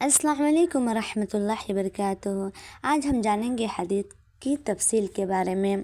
السلام علیکم ورحمۃ اللہ وبرکاتہ۔ آج ہم جانیں گے حدیث کی تفصیل کے بارے میں۔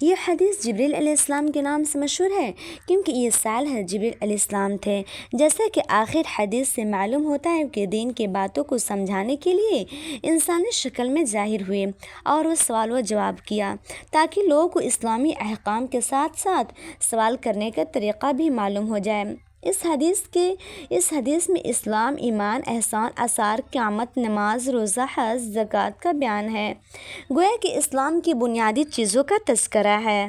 یہ حدیث جبریل علیہ السلام کے نام سے مشہور ہے کیونکہ یہ سال ہے جبریل علیہ السلام تھے۔ جیسا کہ آخر حدیث سے معلوم ہوتا ہے کہ دین کی باتوں کو سمجھانے کے لیے انسانی شکل میں ظاہر ہوئے اور وہ سوال و جواب کیا تاکہ لوگوں کو اسلامی احکام کے ساتھ ساتھ سوال کرنے کا طریقہ بھی معلوم ہو جائے۔ اس حدیث میں اسلام، ایمان، احسان، آثار قیامت، نماز، روزہ، حج، زکوٰۃ کا بیان ہے۔ گویا کہ اسلام کی بنیادی چیزوں کا تذکرہ ہے۔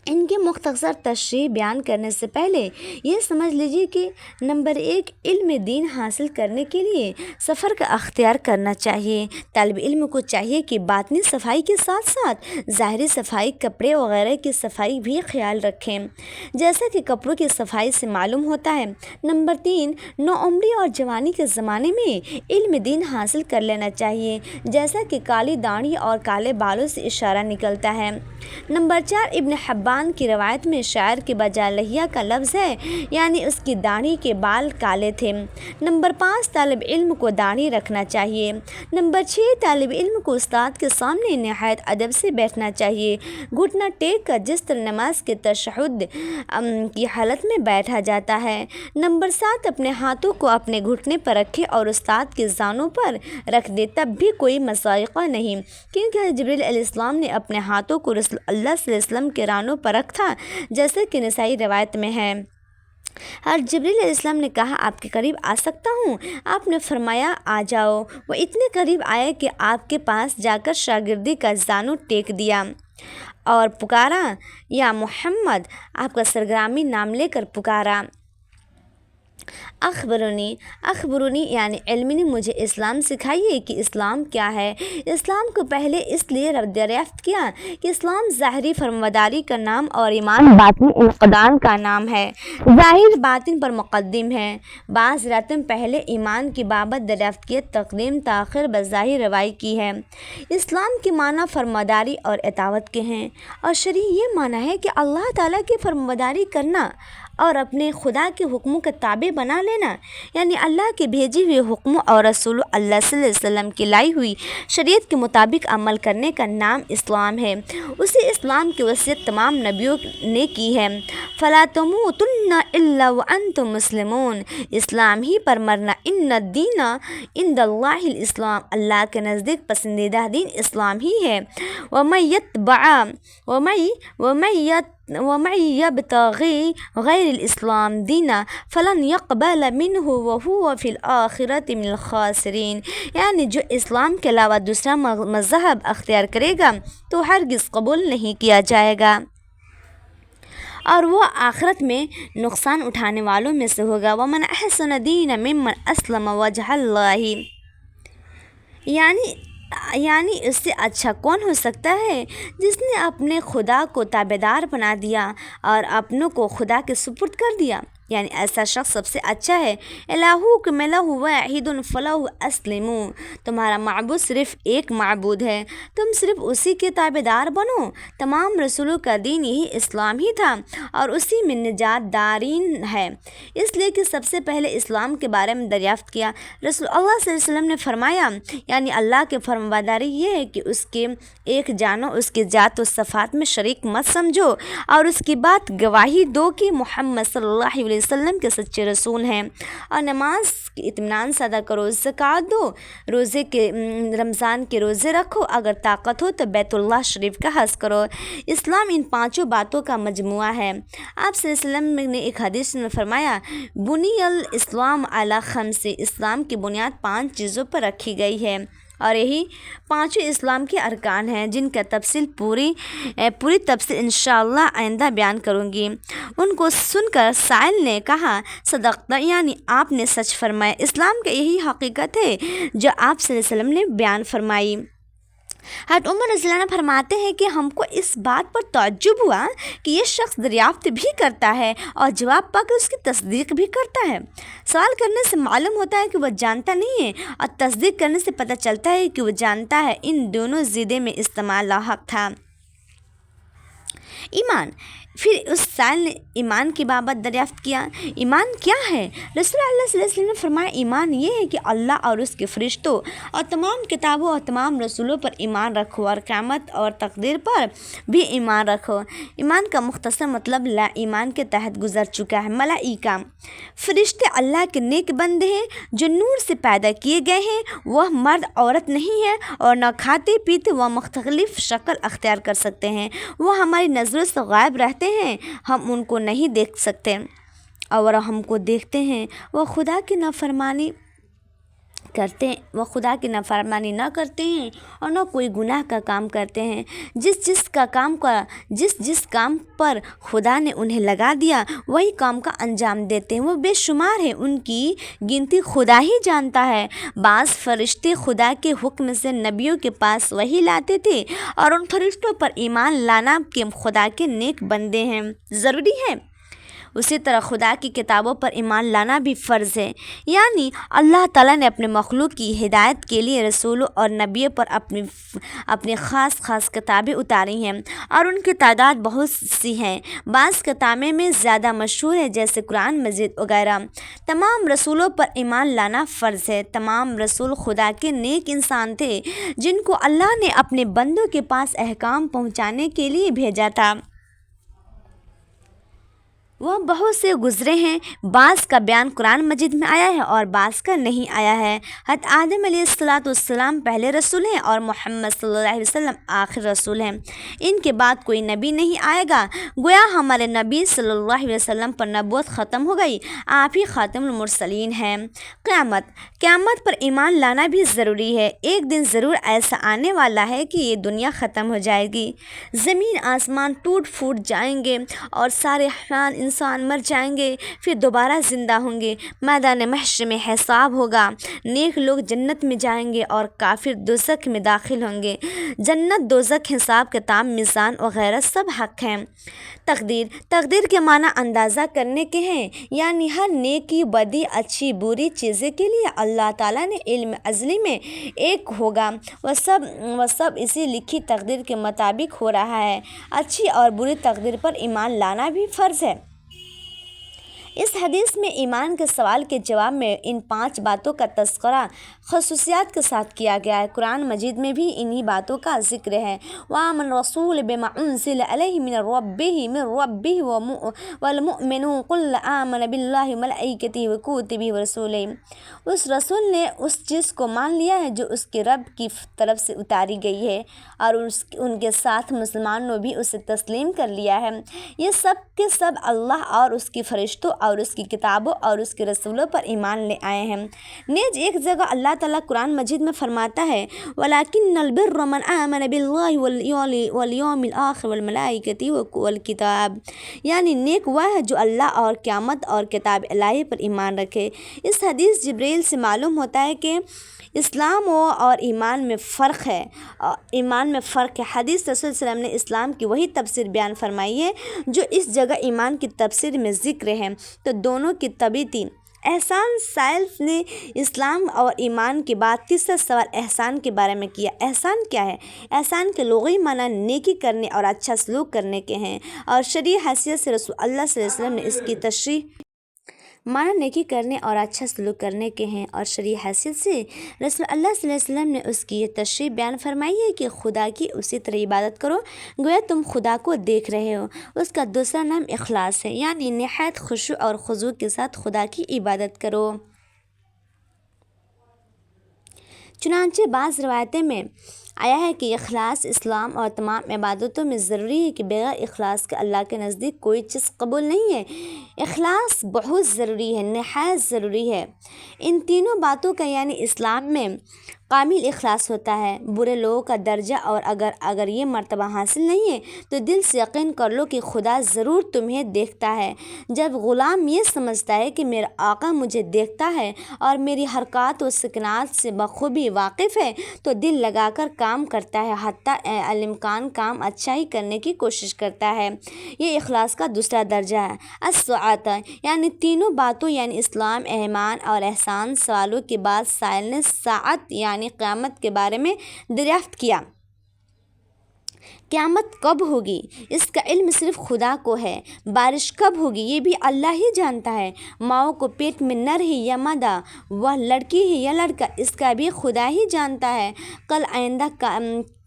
ان کی مختصر تشریح بیان کرنے سے پہلے یہ سمجھ لیجیے کہ نمبر 1، علم دین حاصل کرنے کے لیے سفر کا اختیار کرنا چاہیے۔ طالب علم کو چاہیے کہ باطنی صفائی کے ساتھ ساتھ ظاہری صفائی، کپڑے وغیرہ کی صفائی بھی خیال رکھیں، جیسا کہ کپڑوں کی صفائی سے معلوم ہوتا ہے۔ نمبر 3، نوعمری اور جوانی کے زمانے میں علم دین حاصل کر لینا چاہیے، جیسا کہ کالی داڑھی اور کالے بالوں سے اشارہ نکلتا ہے۔ نمبر 4، ابن حبان کی روایت میں شاعر کے بجائے لہیا کا لفظ ہے، یعنی اس کی داڑھی کے بال کالے تھے۔ نمبر 5، طالب علم کو داڑھی رکھنا چاہیے۔ نمبر 6، طالب علم کو استاد کے سامنے نہایت ادب سے بیٹھنا چاہیے، گھٹنا ٹیک کر، جس طرح نماز کے تشہد کی حالت میں بیٹھا جاتا ہے۔ نمبر 7، اپنے ہاتھوں کو اپنے گھٹنے پر رکھے اور استاد کے زانوں پر رکھ دے، تب بھی کوئی مضائقہ نہیں، کیونکہ جبریل علیہ السلام نے اپنے ہاتھوں کو رسول اللہ صلی اللہ علیہ وسلم کے رانوں پر رکھا، جیسے کہ نسائی روایت میں ہے۔ اور جبریل علیہ السلام نے کہا، آپ کے قریب آ سکتا ہوں؟ آپ نے فرمایا، آ جاؤ۔ وہ اتنے قریب آئے کہ آپ کے پاس جا کر شاگردی کا زانو ٹیک دیا اور پکارا، یا محمد! آپ کا سرگرامی نام لے کر پکارا۔ اخبرونی یعنی علم نے مجھے اسلام سکھائیے کہ اسلام کیا ہے۔ اسلام کو پہلے اس لیے دریافت کیا کہ اسلام ظاہری فرمانبرداری کا نام اور ایمان باطنی انقیاد کا نام ہے۔ ظاہر باطن پر مقدم ہے۔ بعض راتوں پہلے ایمان کی بابت دریافت کیے، تقدیم تاخیر بظاہر روائی کی ہے۔ اسلام کے معنی فرمانبرداری اور اطاعت کے ہیں، اور شرعی یہ معنی ہے کہ اللہ تعالیٰ کی فرمانبرداری کرنا اور اپنے خدا کے حکموں کے تابع بنا لینا، یعنی اللہ کے بھیجے ہوئے حکموں اور رسول اللہ صلی اللہ علیہ وسلم کی لائی ہوئی شریعت کے مطابق عمل کرنے کا نام اسلام ہے۔ اسی اسلام کی وصیت تمام نبیوں نے کی ہے، فَلَا تَمُوتُنَّ إِلَّا وَأَنْتُمْ مُسْلِمُونَ، اسلام ہی پر مرنا، إِنَّ الدِّينَ عِنْدَ اللَّهِ الْإِسْلَامُ، اللہ کے نزدیک پسندیدہ دین اسلام ہی ہے۔ وَمَن يَبْتَغِ غَيْرَ الْإِسْلَامِ دِينًا فَلَنْ يُقْبَلَ مِنْهُ وَهُوَ فِي الْآخِرَةِ مِنَ الْخَاسِرِينَ، یعنی جو اسلام کے علاوہ دوسرا مذہب اختیار کرے گا تو ہرگز قبول نہیں کیا جائے گا، اور وہ آخرت میں نقصان اٹھانے والوں میں سے ہوگا۔ وَمَنْ أَحْسَنُ دِينًا مِمَّنْ أَسْلَمَ وَجْهَهُ اللَّهِ، یعنی اس سے اچھا کون ہو سکتا ہے جس نے اپنے خدا کو تابعدار بنا دیا اور اپنوں کو خدا کے سپرد کر دیا، یعنی ایسا شخص سب سے اچھا ہے۔ الہکم الہ واحد فلہ اسلموا، تمہارا معبود صرف ایک معبود ہے، تم صرف اسی کے تابعدار بنو۔ تمام رسولوں کا دین یہی اسلام ہی تھا اور اسی میں نجات دارین ہے، اس لیے کہ سب سے پہلے اسلام کے بارے میں دریافت کیا۔ رسول اللہ صلی اللہ علیہ وسلم نے فرمایا، یعنی اللہ کے فرمانبرداری یہ ہے کہ اس کے ایک جانو، اس کے ذات و صفات میں شریک مت سمجھو، اور اس کی بات گواہی دو کہ محمد صلی اللہ علیہ وسلم کے سچے رسول ہیں، اور نماز کی اطمینان سے ادا کرو، زکوٰۃ دو، رمضان کے روزے رکھو، اگر طاقت ہو تو بیت اللہ شریف کا حج کرو۔ اسلام ان پانچوں باتوں کا مجموعہ ہے۔ آپ صلی اللہ علیہ وسلم نے ایک حدیث میں فرمایا، بنی الاسلام علی خمس، اسلام کی بنیاد 5 چیزوں پر رکھی گئی ہے، اور یہی پانچوں اسلام کے ارکان ہیں، جن کا پوری تفصیل انشاءاللہ آئندہ بیان کروں گی۔ ان کو سن کر سائل نے کہا، صدقت، یعنی آپ نے سچ فرمایا، اسلام کا یہی حقیقت ہے جو آپ صلی اللہ علیہ وسلم نے بیان فرمائی۔ حضرت عمر رضی اللہ عنہ فرماتے ہیں کہ ہم کو اس بات پر تعجب ہوا کہ یہ شخص دریافت بھی کرتا ہے اور جواب پا کر اس کی تصدیق بھی کرتا ہے۔ سوال کرنے سے معلوم ہوتا ہے کہ وہ جانتا نہیں ہے، اور تصدیق کرنے سے پتہ چلتا ہے کہ وہ جانتا ہے۔ ان دونوں زیدے میں استعمال لاحق تھا۔ ایمان پھر اس سائل نے ایمان کی بابت دریافت کیا، ایمان کیا ہے؟ رسول اللہ صلی اللہ علیہ وسلم نے فرمایا، ایمان یہ ہے کہ اللہ اور اس کے فرشتوں اور تمام کتابوں اور تمام رسولوں پر ایمان رکھو اور قیامت اور تقدیر پر بھی ایمان رکھو۔ ایمان کا مختصر مطلب لا ایمان کے تحت گزر چکا ہے۔ ملائکہ، فرشتے اللہ کے نیک بندے ہیں جو نور سے پیدا کیے گئے ہیں، وہ مرد عورت نہیں ہے اور نہ کھاتے پیتے، وہ مختلف شکل اختیار کر سکتے ہیں، وہ ہماری نظروں سے غائب رہتے ہیں، ہم ان کو نہیں دیکھ سکتے، اور ہم کو دیکھتے ہیں۔ وہ خدا کی نافرمانی نہ کرتے ہیں اور نہ کوئی گناہ کا کام کرتے ہیں۔ جس کام پر خدا نے انہیں لگا دیا وہی کام کا انجام دیتے ہیں، وہ بے شمار ہے، ان کی گنتی خدا ہی جانتا ہے۔ بعض فرشتے خدا کے حکم سے نبیوں کے پاس وحی لاتے تھے اور ان فرشتوں پر ایمان لانا کہ خدا کے نیک بندے ہیں ضروری ہے۔ اسی طرح خدا کی کتابوں پر ایمان لانا بھی فرض ہے، یعنی اللہ تعالیٰ نے اپنے مخلوق کی ہدایت کے لیے رسولوں اور نبیوں پر اپنی خاص کتابیں اتاری ہیں، اور ان کی تعداد بہت سی ہیں۔ بعض کتابیں میں زیادہ مشہور ہے جیسے قرآن مجید وغیرہ۔ تمام رسولوں پر ایمان لانا فرض ہے۔ تمام رسول خدا کے نیک انسان تھے جن کو اللہ نے اپنے بندوں کے پاس احکام پہنچانے کے لیے بھیجا تھا۔ وہ بہت سے گزرے ہیں، بعض کا بیان قرآن مجید میں آیا ہے اور بعض کا نہیں آیا ہے۔ حضرت آدم علیہ السلام پہلے رسول ہیں اور محمد صلی اللہ علیہ وسلم آخر رسول ہیں، ان کے بعد کوئی نبی نہیں آئے گا۔ گویا ہمارے نبی صلی اللہ علیہ وسلم پر نبوت ختم ہو گئی، آپ ہی خاتم المرسلین ہیں۔ قیامت پر ایمان لانا بھی ضروری ہے۔ ایک دن ضرور ایسا آنے والا ہے کہ یہ دنیا ختم ہو جائے گی، زمین آسمان ٹوٹ پھوٹ جائیں گے اور سارے انسان مر جائیں گے، پھر دوبارہ زندہ ہوں گے، میدان محشر میں حساب ہوگا، نیک لوگ جنت میں جائیں گے اور کافر دوزخ میں داخل ہوں گے۔ جنت، دوزخ، حساب کتاب، میزان وغیرہ سب حق ہیں۔ تقدیر کے معنی اندازہ کرنے کے ہیں، یعنی ہر نیکی، بدی، اچھی بری چیزیں کے لیے اللہ تعالیٰ نے علم ازلی میں ایک ہوگا، وہ سب اسی لکھی تقدیر کے مطابق ہو رہا ہے۔ اچھی اور بری تقدیر پر ایمان لانا بھی فرض ہے۔ اس حدیث میں ایمان کے سوال کے جواب میں ان 5 باتوں کا تذکرہ خصوصیات کے ساتھ کیا گیا ہے۔ قرآن مجید میں بھی انہی باتوں کا ذکر ہے۔ وَآمَنَ الرَّسُولُ بِمَا أُنزِلَ إِلَيْهِ مِنْ رَبِّهِ وَالْمُؤْمِنُونَ كُلٌّ آمَنَ بِاللَّهِ وَمَلَائِكَتِهِ وَكُتُبِهِ وَرُسُلِهِ، اس رسول نے اس چیز کو مان لیا ہے جو اس کے رب کی طرف سے اتاری گئی ہے، اور ان کے ساتھ مسلمانوں نے بھی اسے تسلیم کر لیا ہے۔ یہ سب کے سب اللہ اور اس کے فرشتوں اور اس کی کتابوں اور اس کے رسولوں پر ایمان لے آئے ہیں۔ نیز ایک جگہ اللہ تعالیٰ قرآن مجید میں فرماتا ہے، وَلَكِنَّ الْبِرَّ مَنْ آمَنَ بِاللَّهِ وَالْيَوْمِ الْآخِرِ وَالْمَلَائِكَةِ وَالْكِتَابِ، یعنی نیک وہ ہے جو اللہ اور قیامت اور کتاب الہی پر ایمان رکھے۔ اس حدیث جبریل سے معلوم ہوتا ہے کہ اسلام اور ایمان میں فرق ہے۔ حدیث رسول صلی اللہ علیہ وسلم نے اسلام کی وہی تفسیر بیان فرمائی ہے جو اس جگہ ایمان کی تفسیر میں ذکر ہے، تو دونوں کی تبعیت۔ احسان، سائل نے اسلام اور ایمان کے بعد تیسرا سوال احسان کے بارے میں کیا۔ احسان کیا ہے؟ احسان کے لغوی معنی نیکی کرنے اور اچھا سلوک کرنے کے ہیں، اور شرعی حیثیت سے رسول اللہ صلی اللہ علیہ وسلم نے اس کی تشریح معنی نیکی کرنے اور اچھا سلوک کرنے کے ہیں، اور شرعی حیثیت سے رسول اللہ صلی اللہ علیہ وسلم نے اس کی یہ تشریح بیان فرمائی ہے کہ خدا کی اسی طرح عبادت کرو گویا تم خدا کو دیکھ رہے ہو۔ اس کا دوسرا نام اخلاص ہے، یعنی نہایت خشوع اور خضوع کے ساتھ خدا کی عبادت کرو۔ چنانچہ بعض روایتیں میں آیا ہے کہ اخلاص اسلام اور تمام عبادتوں میں ضروری ہے، کہ بغیر اخلاص کے اللہ کے نزدیک کوئی چیز قبول نہیں ہے۔ اخلاص بہت ضروری ہے، نہایت ضروری ہے۔ ان تینوں باتوں کا یعنی اسلام میں کامل اخلاص ہوتا ہے۔ برے لوگوں کا درجہ، اور اگر یہ مرتبہ حاصل نہیں ہے تو دل سے یقین کر لو کہ خدا ضرور تمہیں دیکھتا ہے۔ جب غلام یہ سمجھتا ہے کہ میرا آقا مجھے دیکھتا ہے اور میری حرکات و سکنات سے بخوبی واقف ہے، تو دل لگا کر کام کرتا ہے، حتیٰ الامکان کام اچھا ہی کرنے کی کوشش کرتا ہے۔ یہ اخلاص کا دوسرا درجہ ہے۔ الساعۃ، یعنی تینوں باتوں یعنی اسلام، ایمان اور احسان سوالوں کے بعد سائل نے ساعت یعنی قیامت کے بارے میں دریافت کیا۔ قیامت کب ہوگی اس کا علم صرف خدا کو ہے۔ بارش کب ہوگی یہ بھی اللہ ہی جانتا ہے۔ ماؤں کو پیٹ میں نر ہے یا مادہ، وہ لڑکی ہے یا لڑکا، اس کا بھی خدا ہی جانتا ہے۔ کل آئندہ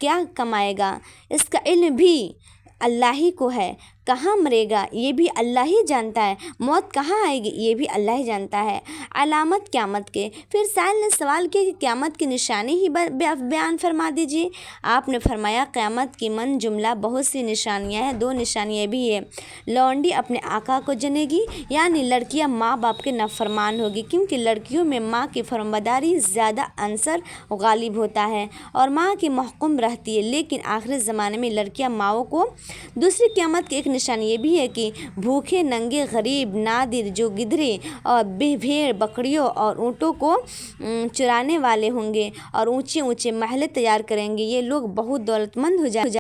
کیا کمائے گا اس کا علم بھی اللہ ہی کو ہے۔ کہاں مرے گا یہ بھی اللہ ہی جانتا ہے۔ موت کہاں آئے گی یہ بھی اللہ ہی جانتا ہے۔ علامت قیامت کے۔ پھر سائل نے سوال کیا کہ قیامت کی نشانی ہی بیان فرما دیجیے۔ آپ نے فرمایا قیامت کی من جملہ بہت سی نشانیاں ہیں، 2 نشانیاں بھی ہیں۔ لونڈی اپنے آقا کو جنے گی، یعنی لڑکیاں ماں باپ کے نافرمان ہوگی، کیونکہ لڑکیوں میں ماں کی فرمانبرداری زیادہ عنصر غالب ہوتا ہے اور ماں کی محکوم رہتی ہے، لیکن آخری زمانے میں لڑکیاں ماؤں کو۔ دوسری قیامت کی ایک نشانی یہ بھی ہے کہ بھوکے ننگے غریب نادر جو گدھے اور بھیڑ بکریوں اور اونٹوں کو چرانے والے ہوں گے اور اونچے اونچے محلیں تیار کریں گے، یہ لوگ بہت دولت مند ہو جائیں